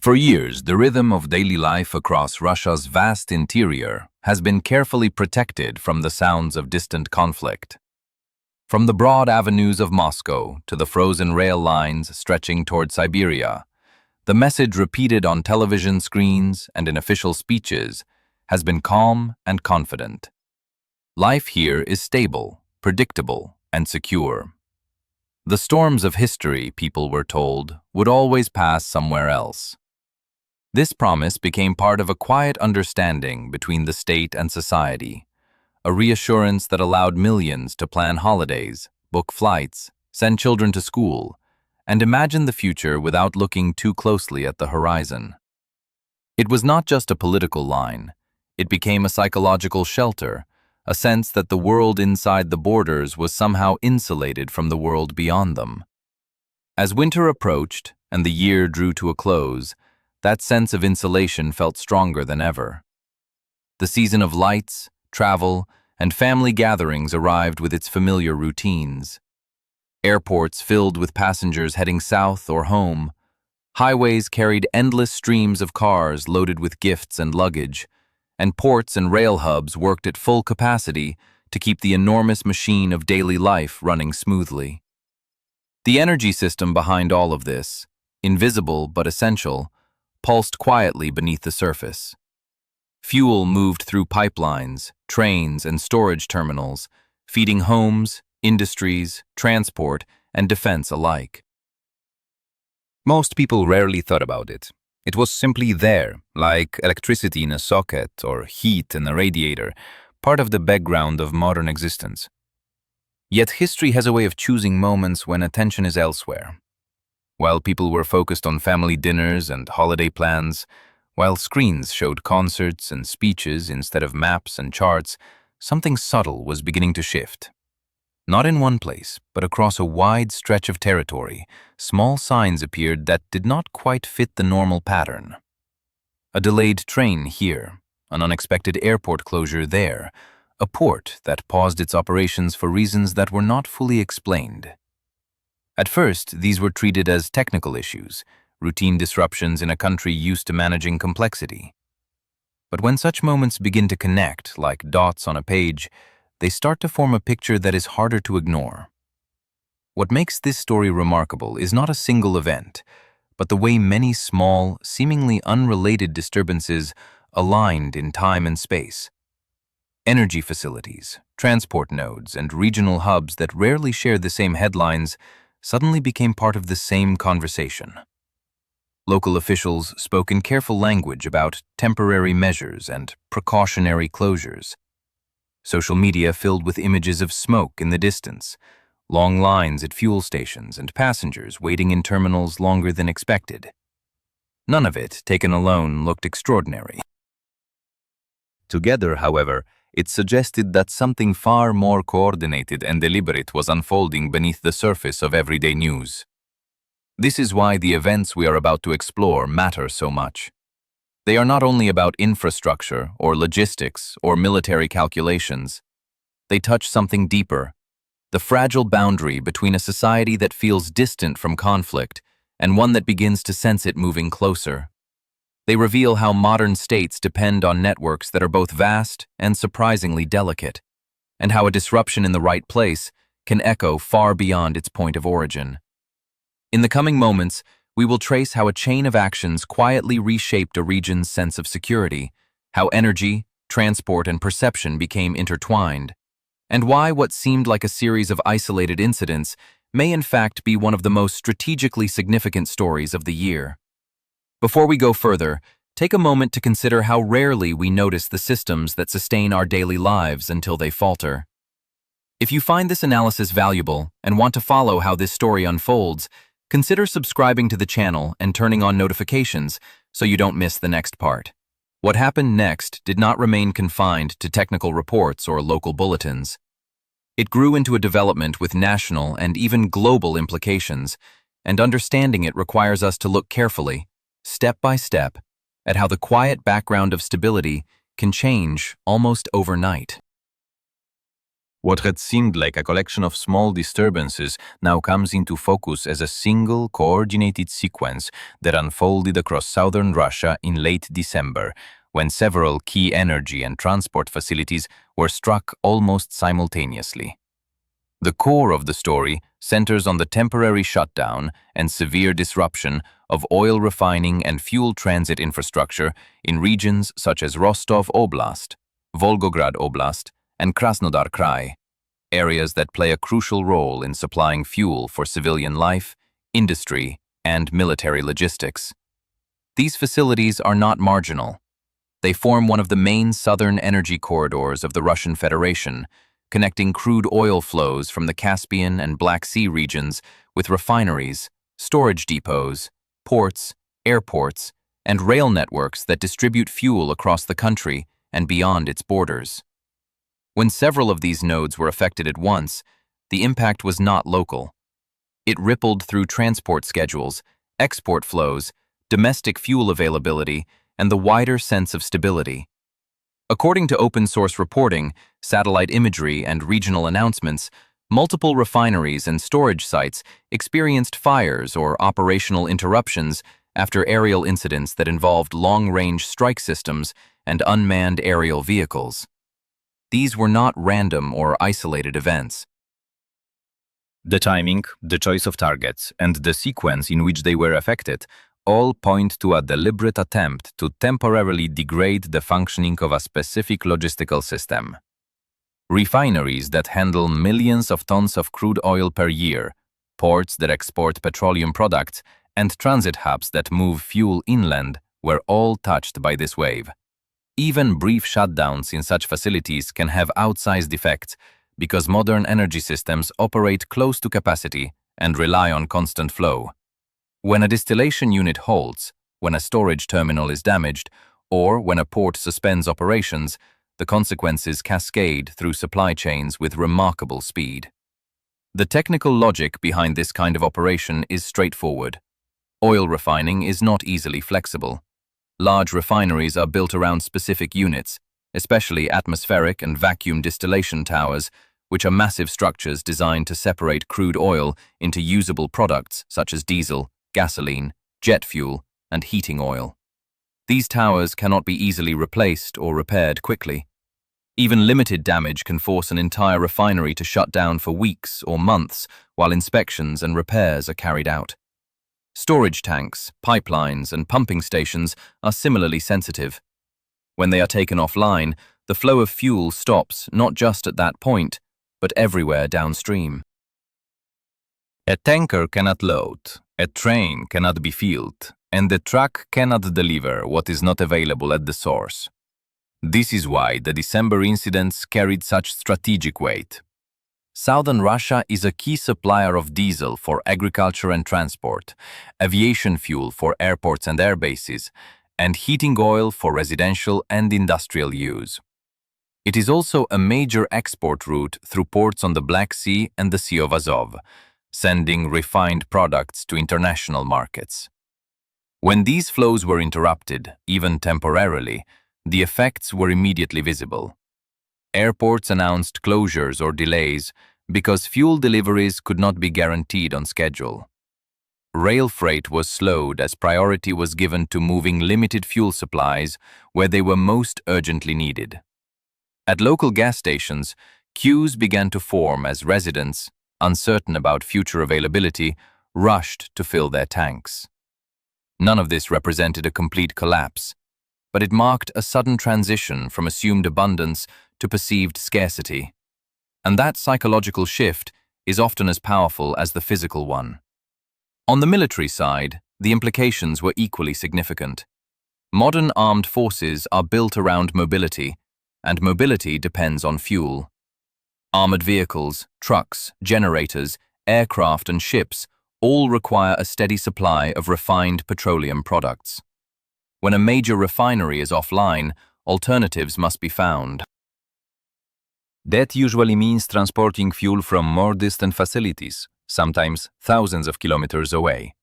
For years, the rhythm of daily life across Russia's vast interior has been carefully protected from the sounds of distant conflict. From the broad avenues of Moscow to the frozen rail lines stretching toward Siberia, the message repeated on television screens and in official speeches has been calm and confident. Life here is stable, predictable, and secure. The storms of history, people were told, would always pass somewhere else. This promise became part of a quiet understanding between the state and society, a reassurance that allowed millions to plan holidays, book flights, send children to school, and imagine the future without looking too closely at the horizon. It was not just a political line, it became a psychological shelter, a sense that the world inside the borders was somehow insulated from the world beyond them. As winter approached and the year drew to a close, that sense of insulation felt stronger than ever. The season of lights, travel, and family gatherings arrived with its familiar routines. Airports filled with passengers heading south or home. Highways carried endless streams of cars loaded with gifts and luggage, and ports and rail hubs worked at full capacity to keep the enormous machine of daily life running smoothly. The energy system behind all of this, invisible but essential, pulsed quietly beneath the surface. Fuel moved through pipelines, trains, and storage terminals, feeding homes, industries, transport, and defense alike. Most people rarely thought about it. It was simply there, like electricity in a socket or heat in a radiator, part of the background of modern existence. Yet history has a way of choosing moments when attention is elsewhere. While people were focused on family dinners and holiday plans, while screens showed concerts and speeches instead of maps and charts, something subtle was beginning to shift. Not in one place, but across a wide stretch of territory, small signs appeared that did not quite fit the normal pattern. A delayed train here, an unexpected airport closure there, a port that paused its operations for reasons that were not fully explained. At first, these were treated as technical issues, routine disruptions in a country used to managing complexity. But when such moments begin to connect, like dots on a page, they start to form a picture that is harder to ignore. What makes this story remarkable is not a single event, but the way many small, seemingly unrelated disturbances aligned in time and space. Energy facilities, transport nodes, and regional hubs that rarely shared the same headlines suddenly became part of the same conversation. Local officials spoke in careful language about temporary measures and precautionary closures. Social media filled with images of smoke in the distance, long lines at fuel stations, and passengers waiting in terminals longer than expected. None of it, taken alone, looked extraordinary. Together, however, it suggested that something far more coordinated and deliberate was unfolding beneath the surface of everyday news. This is why the events we are about to explore matter so much. They are not only about infrastructure or logistics or military calculations. They touch something deeper, the fragile boundary between a society that feels distant from conflict and one that begins to sense it moving closer. They reveal how modern states depend on networks that are both vast and surprisingly delicate, and how a disruption in the right place can echo far beyond its point of origin. In the coming moments, we will trace how a chain of actions quietly reshaped a region's sense of security, how energy, transport, and perception became intertwined, and why what seemed like a series of isolated incidents may in fact be one of the most strategically significant stories of the year. Before we go further, take a moment to consider how rarely we notice the systems that sustain our daily lives until they falter. If you find this analysis valuable and want to follow how this story unfolds, consider subscribing to the channel and turning on notifications so you don't miss the next part. What happened next did not remain confined to technical reports or local bulletins. It grew into a development with national and even global implications, and understanding it requires us to look carefully, step by step, at how the quiet background of stability can change almost overnight. What had seemed like a collection of small disturbances now comes into focus as a single, coordinated sequence that unfolded across southern Russia in late December, when several key energy and transport facilities were struck almost simultaneously. The core of the story centers on the temporary shutdown and severe disruption of oil refining and fuel transit infrastructure in regions such as Rostov Oblast, Volgograd Oblast, and Krasnodar Krai, areas that play a crucial role in supplying fuel for civilian life, industry, and military logistics. These facilities are not marginal. They form one of the main southern energy corridors of the Russian Federation, connecting crude oil flows from the Caspian and Black Sea regions with refineries, storage depots, ports, airports, and rail networks that distribute fuel across the country and beyond its borders. When several of these nodes were affected at once, the impact was not local. It rippled through transport schedules, export flows, domestic fuel availability, and the wider sense of stability. According to open-source reporting, satellite imagery, and regional announcements, multiple refineries and storage sites experienced fires or operational interruptions after aerial incidents that involved long-range strike systems and unmanned aerial vehicles. These were not random or isolated events. The timing, the choice of targets, and the sequence in which they were affected all point to a deliberate attempt to temporarily degrade the functioning of a specific logistical system. Refineries that handle millions of tons of crude oil per year, ports that export petroleum products, and transit hubs that move fuel inland were all touched by this wave. Even brief shutdowns in such facilities can have outsized effects because modern energy systems operate close to capacity and rely on constant flow. When a distillation unit halts, when a storage terminal is damaged, or when a port suspends operations, the consequences cascade through supply chains with remarkable speed. The technical logic behind this kind of operation is straightforward. Oil refining is not easily flexible. Large refineries are built around specific units, especially atmospheric and vacuum distillation towers, which are massive structures designed to separate crude oil into usable products such as diesel, gasoline, jet fuel, and heating oil. These towers cannot be easily replaced or repaired quickly. Even limited damage can force an entire refinery to shut down for weeks or months while inspections and repairs are carried out. Storage tanks, pipelines, and pumping stations are similarly sensitive. When they are taken offline, the flow of fuel stops not just at that point, but everywhere downstream. A tanker cannot load, a train cannot be filled, and the truck cannot deliver what is not available at the source. This is why the December incidents carried such strategic weight. Southern Russia is a key supplier of diesel for agriculture and transport, aviation fuel for airports and airbases, and heating oil for residential and industrial use. It is also a major export route through ports on the Black Sea and the Sea of Azov, sending refined products to international markets. When these flows were interrupted, even temporarily, the effects were immediately visible. Airports announced closures or delays because fuel deliveries could not be guaranteed on schedule. Rail freight was slowed as priority was given to moving limited fuel supplies where they were most urgently needed. At local gas stations, queues began to form as residents, uncertain about future availability, rushed to fill their tanks. None of this represented a complete collapse, but it marked a sudden transition from assumed abundance to perceived scarcity. And that psychological shift is often as powerful as the physical one. On the military side, the implications were equally significant. Modern armed forces are built around mobility, and mobility depends on fuel. Armored vehicles, trucks, generators, aircraft, and ships all require a steady supply of refined petroleum products. When a major refinery is offline, alternatives must be found. That usually means transporting fuel from more distant facilities, sometimes thousands of kilometers away.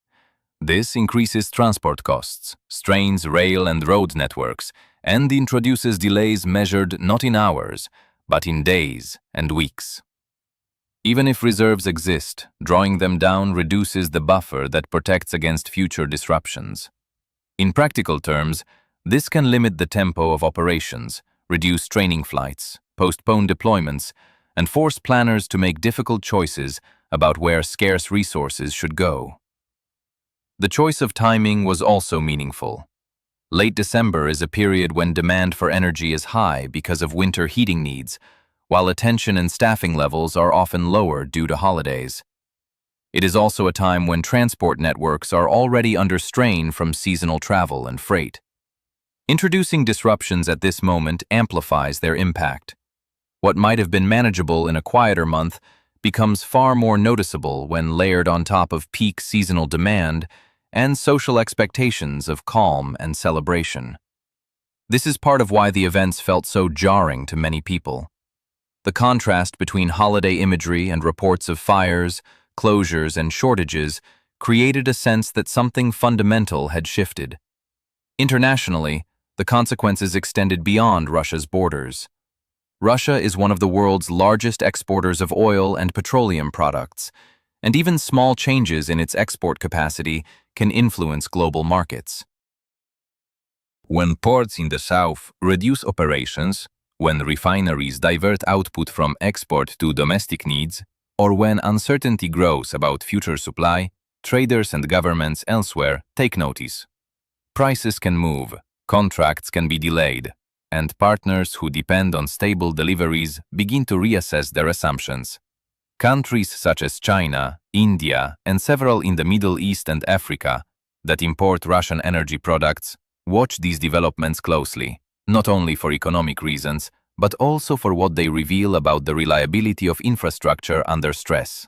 This increases transport costs, strains rail and road networks, and introduces delays measured not in hours, but in days and weeks. Even if reserves exist, drawing them down reduces the buffer that protects against future disruptions. In practical terms, this can limit the tempo of operations, reduce training flights, postpone deployments, and force planners to make difficult choices about where scarce resources should go. The choice of timing was also meaningful. Late December is a period when demand for energy is high because of winter heating needs, while attention and staffing levels are often lower due to holidays. It is also a time when transport networks are already under strain from seasonal travel and freight. Introducing disruptions at this moment amplifies their impact. What might have been manageable in a quieter month becomes far more noticeable when layered on top of peak seasonal demand and social expectations of calm and celebration. This is part of why the events felt so jarring to many people. The contrast between holiday imagery and reports of fires, closures, and shortages created a sense that something fundamental had shifted. Internationally, the consequences extended beyond Russia's borders. Russia is one of the world's largest exporters of oil and petroleum products, and even small changes in its export capacity can influence global markets. When ports in the south reduce operations, when refineries divert output from export to domestic needs, or when uncertainty grows about future supply, traders and governments elsewhere take notice. Prices can move, contracts can be delayed, and partners who depend on stable deliveries begin to reassess their assumptions. Countries such as China, India, and several in the Middle East and Africa that import Russian energy products watch these developments closely, not only for economic reasons, but also for what they reveal about the reliability of infrastructure under stress.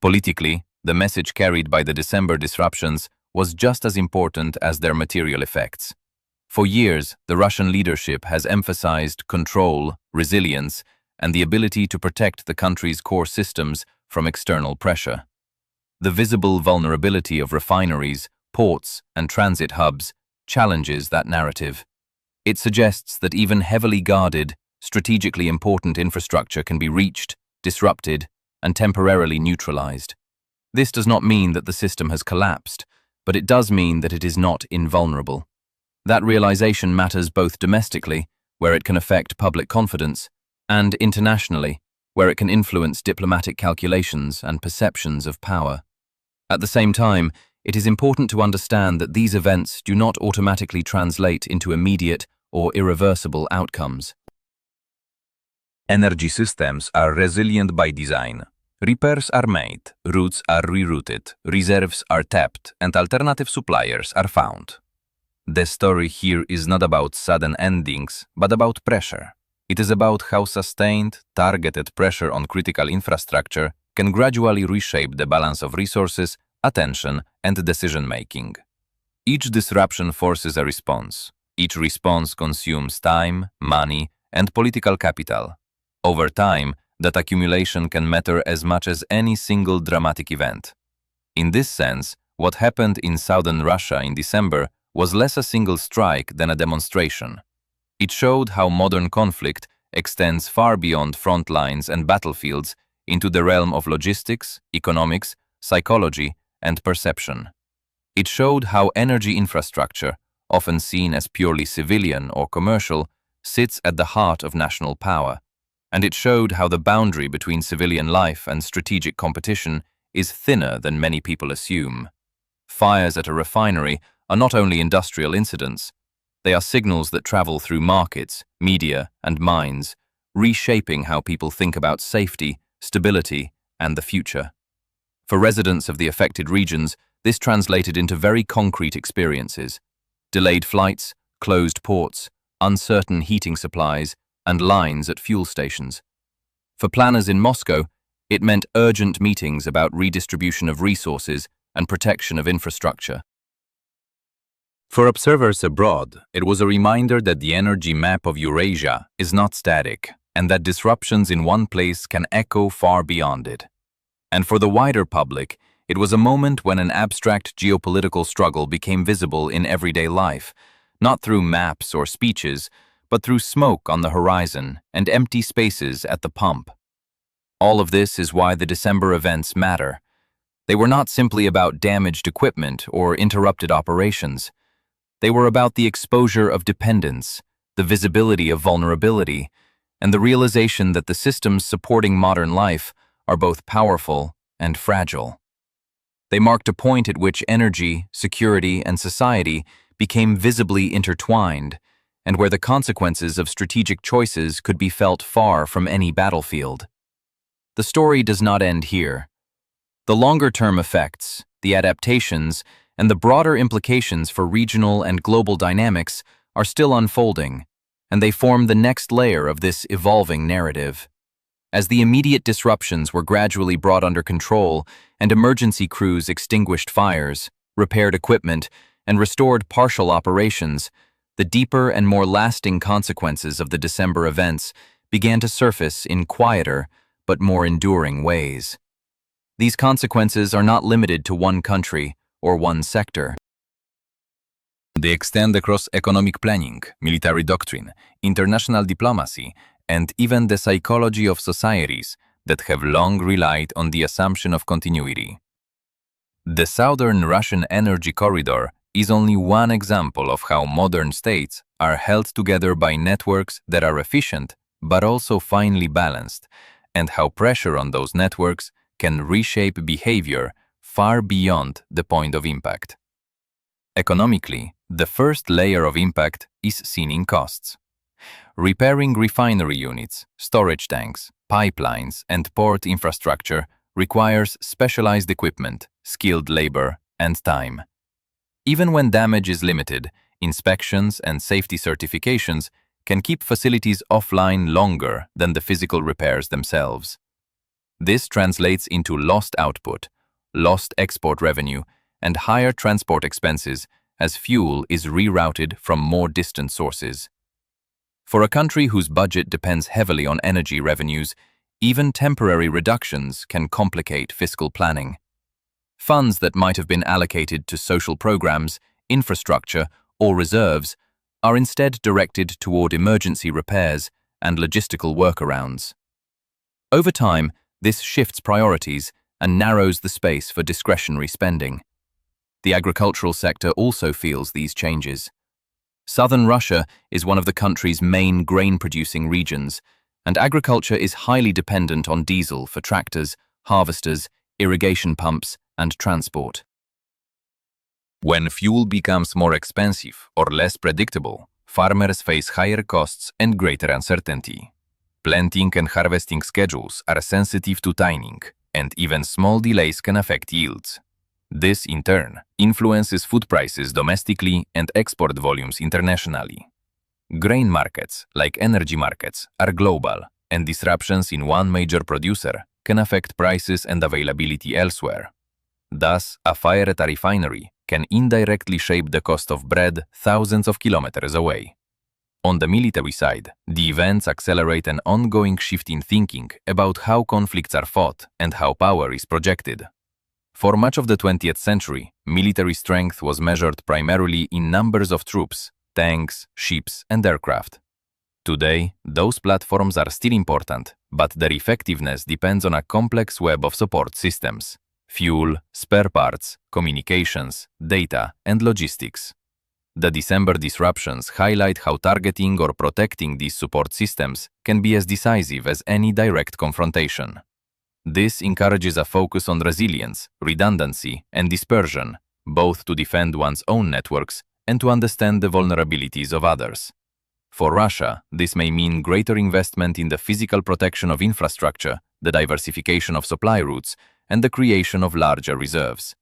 Politically, the message carried by the December disruptions was just as important as their material effects. For years, the Russian leadership has emphasized control, resilience, and the ability to protect the country's core systems from external pressure. The visible vulnerability of refineries, ports, and transit hubs challenges that narrative. It suggests that even heavily guarded, strategically important infrastructure can be reached, disrupted, and temporarily neutralized. This does not mean that the system has collapsed, but it does mean that it is not invulnerable. That realization matters both domestically, where it can affect public confidence, and internationally, where it can influence diplomatic calculations and perceptions of power. At the same time, it is important to understand that these events do not automatically translate into immediate or irreversible outcomes. Energy systems are resilient by design. Repairs are made, routes are rerouted, reserves are tapped, and alternative suppliers are found. The story here is not about sudden endings, but about pressure. It is about how sustained, targeted pressure on critical infrastructure can gradually reshape the balance of resources, attention, and decision-making. Each disruption forces a response. Each response consumes time, money, and political capital. Over time, that accumulation can matter as much as any single dramatic event. In this sense, what happened in southern Russia in December was less a single strike than a demonstration. It showed how modern conflict extends far beyond front lines and battlefields into the realm of logistics, economics, psychology, and perception. It showed how energy infrastructure, often seen as purely civilian or commercial, sits at the heart of national power. And it showed how the boundary between civilian life and strategic competition is thinner than many people assume. Fires at a refinery are not only industrial incidents, they are signals that travel through markets, media, and minds, reshaping how people think about safety, stability, and the future. For residents of the affected regions, this translated into very concrete experiences: delayed flights, closed ports, uncertain heating supplies, and lines at fuel stations. For planners in Moscow, it meant urgent meetings about redistribution of resources and protection of infrastructure. For observers abroad, it was a reminder that the energy map of Eurasia is not static, and that disruptions in one place can echo far beyond it. And for the wider public, it was a moment when an abstract geopolitical struggle became visible in everyday life, not through maps or speeches, but through smoke on the horizon and empty spaces at the pump. All of this is why the December events matter. They were not simply about damaged equipment or interrupted operations. They were about the exposure of dependence, the visibility of vulnerability, and the realization that the systems supporting modern life are both powerful and fragile. They marked a point at which energy, security, and society became visibly intertwined, and where the consequences of strategic choices could be felt far from any battlefield. The story does not end here. The longer-term effects, the adaptations, and the broader implications for regional and global dynamics are still unfolding, and they form the next layer of this evolving narrative. As the immediate disruptions were gradually brought under control and emergency crews extinguished fires, repaired equipment, and restored partial operations, the deeper and more lasting consequences of the December events began to surface in quieter but more enduring ways. These consequences are not limited to one country or one sector. They extend across economic planning, military doctrine, international diplomacy, and even the psychology of societies that have long relied on the assumption of continuity. The southern Russian energy corridor is only one example of how modern states are held together by networks that are efficient but also finely balanced, and how pressure on those networks can reshape behavior far beyond the point of impact. Economically, the first layer of impact is seen in costs. Repairing refinery units, storage tanks, pipelines, and port infrastructure requires specialized equipment, skilled labor, and time. Even when damage is limited, inspections and safety certifications can keep facilities offline longer than the physical repairs themselves. This translates into lost output, lost export revenue, and higher transport expenses as fuel is rerouted from more distant sources. For a country whose budget depends heavily on energy revenues, even temporary reductions can complicate fiscal planning. Funds that might have been allocated to social programs, infrastructure, or reserves are instead directed toward emergency repairs and logistical workarounds. Over time, this shifts priorities and narrows the space for discretionary spending. The agricultural sector also feels these changes. Southern Russia is one of the country's main grain-producing regions, and agriculture is highly dependent on diesel for tractors, harvesters, irrigation pumps, and transport. When fuel becomes more expensive or less predictable, farmers face higher costs and greater uncertainty. Planting and harvesting schedules are sensitive to timing, and even small delays can affect yields. This, in turn, influences food prices domestically and export volumes internationally. Grain markets, like energy markets, are global, and disruptions in one major producer can affect prices and availability elsewhere. Thus, a fire at a refinery can indirectly shape the cost of bread thousands of kilometers away. On the military side, the events accelerate an ongoing shift in thinking about how conflicts are fought and how power is projected. For much of the 20th century, military strength was measured primarily in numbers of troops, tanks, ships, and aircraft. Today, those platforms are still important, but their effectiveness depends on a complex web of support systems: fuel, spare parts, communications, data, and logistics. The December disruptions highlight how targeting or protecting these support systems can be as decisive as any direct confrontation. This encourages a focus on resilience, redundancy, and dispersion, both to defend one's own networks and to understand the vulnerabilities of others. For Russia, this may mean greater investment in the physical protection of infrastructure, the diversification of supply routes, and the creation of larger reserves.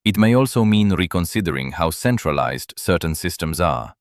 It may also mean reconsidering how centralized certain systems are.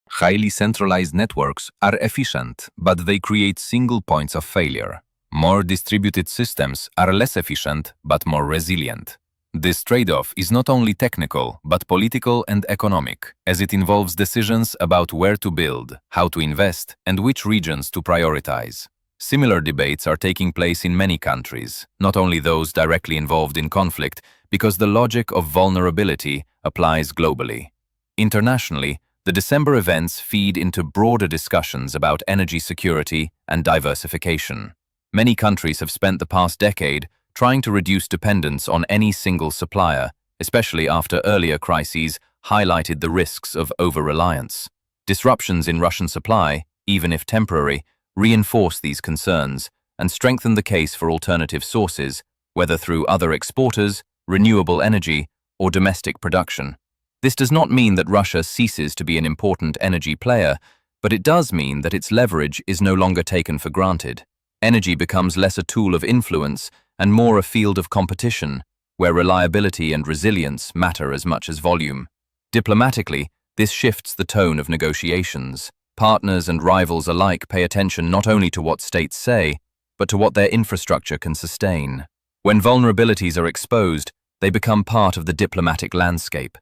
Highly centralized networks are efficient, but they create single points of failure. More distributed systems are less efficient, but more resilient. This trade-off is not only technical, but political and economic, as it involves decisions about where to build, how to invest, and which regions to prioritize. Similar debates are taking place in many countries, not only those directly involved in conflict, because the logic of vulnerability applies globally. Internationally, The December events feed into broader discussions about energy security and diversification. Many countries have spent the past decade trying to reduce dependence on any single supplier, especially after earlier crises highlighted the risks of over-reliance. Disruptions in Russian supply, even if temporary, reinforce these concerns and strengthen the case for alternative sources, whether through other exporters, renewable energy, or domestic production. This does not mean that Russia ceases to be an important energy player, but it does mean that its leverage is no longer taken for granted. Energy becomes less a tool of influence and more a field of competition, where reliability and resilience matter as much as volume. Diplomatically, this shifts the tone of negotiations. Partners and rivals alike pay attention not only to what states say, but to what their infrastructure can sustain. When vulnerabilities are exposed, they become part of the diplomatic landscape.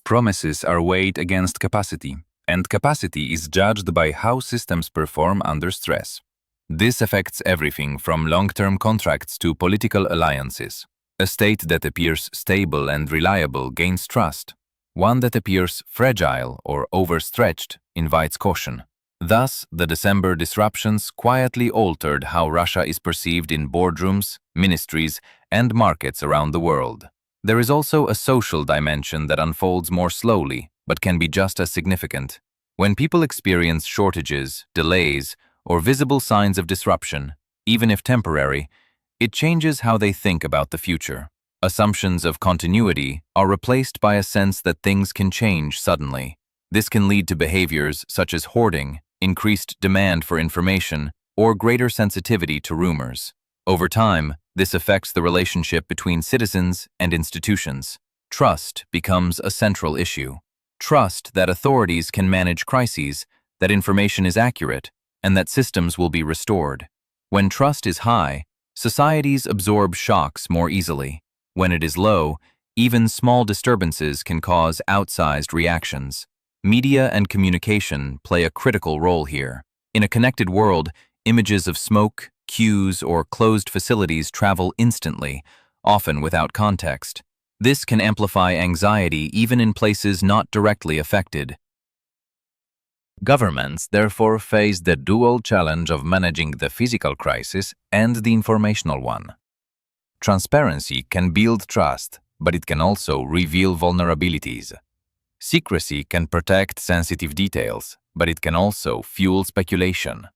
Promises are weighed against capacity, and capacity is judged by how systems perform under stress. This affects everything from long-term contracts to political alliances. A state that appears stable and reliable gains trust. One that appears fragile or overstretched invites caution. Thus, the December disruptions quietly altered how Russia is perceived in boardrooms, ministries, and markets around the world. There is also a social dimension that unfolds more slowly, but can be just as significant. When people experience shortages, delays, or visible signs of disruption, even if temporary, it changes how they think about the future. Assumptions of continuity are replaced by a sense that things can change suddenly. This can lead to behaviors such as hoarding, increased demand for information, or greater sensitivity to rumors. Over time, this affects the relationship between citizens and institutions. Trust becomes a central issue. Trust that authorities can manage crises, that information is accurate, and that systems will be restored. When trust is high, societies absorb shocks more easily. When it is low, even small disturbances can cause outsized reactions. Media and communication play a critical role here. In a connected world, images of smoke, queues, or closed facilities travel instantly, often without context. This can amplify anxiety even in places not directly affected. Governments therefore face the dual challenge of managing the physical crisis and the informational one. Transparency can build trust, but it can also reveal vulnerabilities. Secrecy can protect sensitive details, but it can also fuel speculation.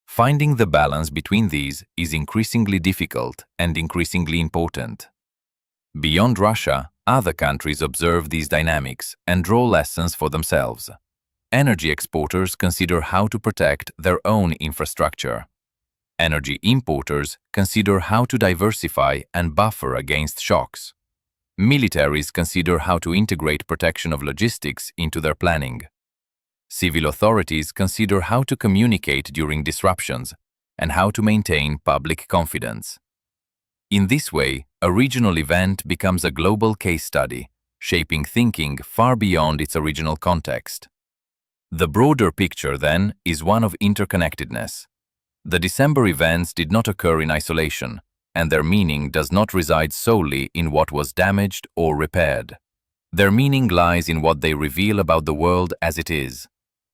Finding the balance between these is increasingly difficult and increasingly important. Beyond Russia, other countries observe these dynamics and draw lessons for themselves. Energy exporters consider how to protect their own infrastructure. Energy importers consider how to diversify and buffer against shocks. Militaries consider how to integrate protection of logistics into their planning. Civil authorities consider how to communicate during disruptions and how to maintain public confidence. In this way, a regional event becomes a global case study, shaping thinking far beyond its original context. The broader picture, then, is one of interconnectedness. The December events did not occur in isolation, and their meaning does not reside solely in what was damaged or repaired. Their meaning lies in what they reveal about the world as it is.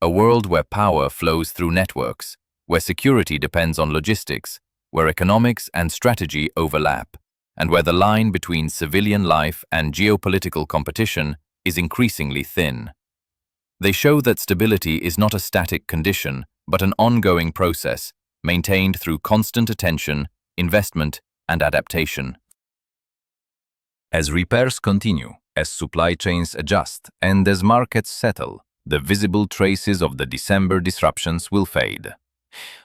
A world where power flows through networks, where security depends on logistics, where economics and strategy overlap, and where the line between civilian life and geopolitical competition is increasingly thin. They show that stability is not a static condition, but an ongoing process, maintained through constant attention, investment, and adaptation. As repairs continue, as supply chains adjust, and as markets settle, the visible traces of the December disruptions will fade.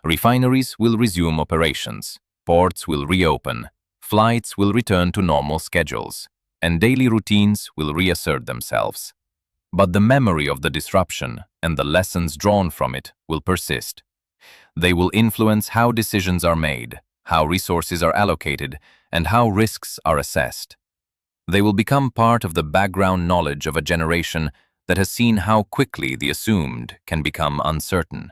Refineries will resume operations, ports will reopen, flights will return to normal schedules, and daily routines will reassert themselves. But the memory of the disruption and the lessons drawn from it will persist. They will influence how decisions are made, how resources are allocated, and how risks are assessed. They will become part of the background knowledge of a generation that has seen how quickly the assumed can become uncertain.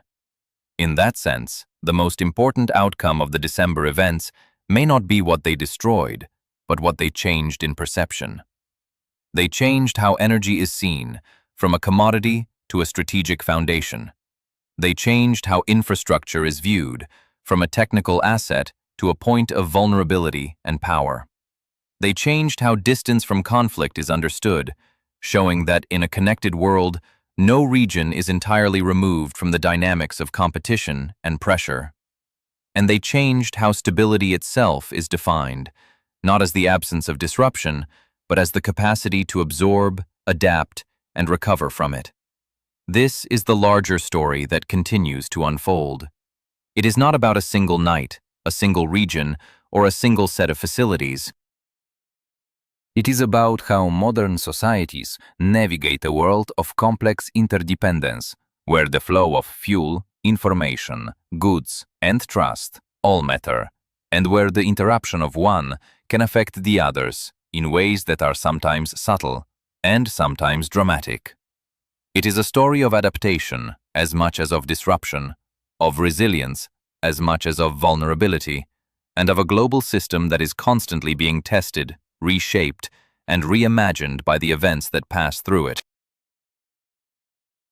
In that sense, the most important outcome of the December events may not be what they destroyed, but what they changed in perception. They changed how energy is seen, from a commodity to a strategic foundation. They changed how infrastructure is viewed, from a technical asset to a point of vulnerability and power. They changed how distance from conflict is understood, showing that in a connected world, no region is entirely removed from the dynamics of competition and pressure. And they changed how stability itself is defined, not as the absence of disruption, but as the capacity to absorb, adapt, and recover from it. This is the larger story that continues to unfold. It is not about a single night, a single region, or a single set of facilities. It is about how modern societies navigate a world of complex interdependence, where the flow of fuel, information, goods, and trust all matter, and where the interruption of one can affect the others in ways that are sometimes subtle and sometimes dramatic. It is a story of adaptation as much as of disruption, of resilience as much as of vulnerability, and of a global system that is constantly being tested, reshaped, and reimagined by the events that pass through it.